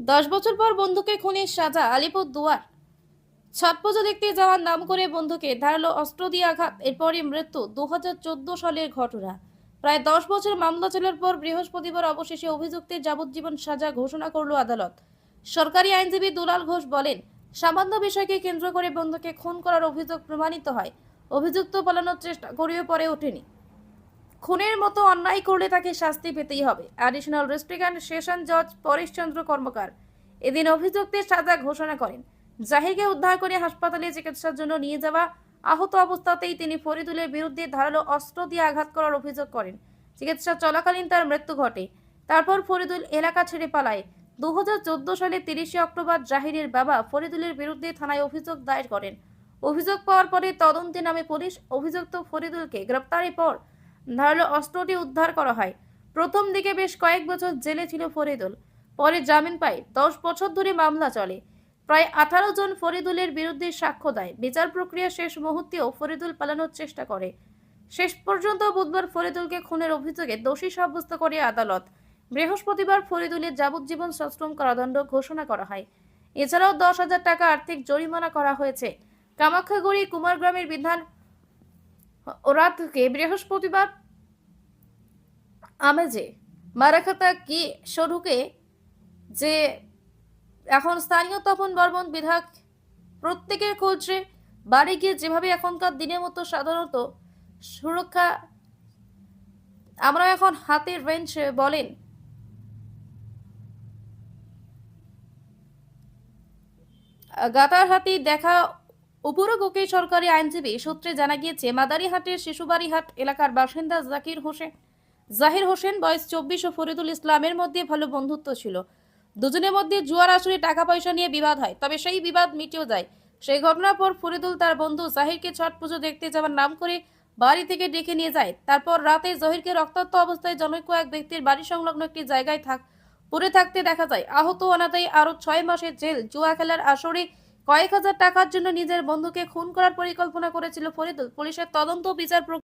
10 বছর পর বন্ধুকে খুনের সাজা আলিপুরদুয়ার। ছট পুজো দেখতে যাওয়ার নাম করে বন্ধুকে ধারালো অস্ত্র দিয়ে আঘাত, এরপরই মৃত্যু। 2014 সালের ঘটনা। প্রায় 10 বছর মামলা চলার পর বৃহস্পতিবার অবশেষে অভিযুক্তের যাবজ্জীবন সাজা ঘোষণা করল আদালত। সরকারি আইনজীবী দুলাল ঘোষ বলেন, সামান্য বিষয়কে কেন্দ্র করে বন্ধুকে খুন করার অভিযোগ প্রমাণিত হয়। অভিযুক্ত পালানোর চেষ্টা করেও পরে ওঠেনি। খুনের মতো অন্যায় করলে তাকে শাস্তি পেতেই হবে। অ্যাডিশনাল ডিস্ট্রিক্ট সেশন জজ পরেশচন্দ্র কর্মকার এদিন অভিযুক্তের সাজা ঘোষণা করেন। জাহিরকে উদ্ধার করে হাসপাতালে চিকিৎসার জন্য নিয়ে যাওয়া আহত অবস্থাতেই তিনি ফরিদুলের বিরুদ্ধে ধারালো অস্ত্র দিয়ে আঘাত করার অভিযোগ করেন। চিকিৎসা চলাকালীন তার মৃত্যু ঘটে। তারপর ফরিদুল এলাকা ছেড়ে পালায়। 2014 সালের 30 অক্টোবর জাহিরের বাবা ফরিদুলের বিরুদ্ধে থানায় অভিযোগ দায়ের করেন। অভিযোগ পাওয়ার পরে তদন্তে নামে পুলিশ। অভিযুক্ত ফরিদুলকে গ্রেপ্তারের পর ধারালো অস্ত্রটি উদ্ধার করা হয়। প্রথম দিকে বেশ কয়েক বছর জেলে ছিল ফরিদুল, পরে জামিন পায়। 10 বছর ধরে মামলা চলে। প্রায় 18 জন ফরিদুলের বিরুদ্ধে সাক্ষ্য দেয়। বিচার প্রক্রিয়া শেষ মুহূর্তেও ফরিদুল পালানোর চেষ্টা করে। শেষ পর্যন্ত বুধবার ফরিদুলকে খুনের অভিযোগে দোষী সাব্যস্ত করে আদালত। বৃহস্পতিবার ফরিদুলের যাবজ্জীবন সশ্রম কারাদণ্ড ঘোষণা করা হয়। এছাড়াও 10,000 টাকা আর্থিক জরিমানা করা হয়েছে। কামাখ্যাগুড়ি কুমারগ্রামের বিধান ওরাতকে বৃহস্পতিবার আমেজে মারাখাতা কি সরুকে যে এখন স্থানীয় তপন বর্মন বিধায়ক প্রত্যেকের খোঁজে বাড়ি গিয়ে যেভাবে এখনকার দিনের মতো সাধারণত সুরক্ষা আমরা এখন হাতের রেঞ্জ বলেন গাতার হাতি দেখা। উপরগোকে সরকারি আইনজীবী সূত্রে জানা গিয়েছে, মাদারিহাটের শিশুবাড়িহাট এলাকার বাসিন্দা জাহির হোসেন বয়স 24 ও ফরিদুল ইসলামের মধ্যে ভালো বন্ধুত্ব ছিল। দুজনের মধ্যে জুয়ার আসরে টাকা পয়সা নিয়ে বিবাদ হয়, তবে সেই বিবাদ মিটেও যায়। সেই ঘটনার পর ফরিদুল তার বন্ধু জাহিরকে ছট পুজো দেখতে যাওয়ার নাম করে বাড়ি থেকে ডেকে নিয়ে যায়। তারপর রাতে জহিরকে রক্তাক্ত অবস্থায় জনৈক এক ব্যক্তির বাড়ি সংলগ্ন একটি জায়গায় পড়ে থাকতে দেখা যায়। আহত অনাদায়ী আরো 6 মাসের জেল। জুয়া খেলার আসরে কয়েক হাজার টাকার জন্য নিজের বন্ধুকে খুন করার পরিকল্পনা করেছিল ফরিদুল। পুলিশের তদন্ত বিচার প্রক্রিয়া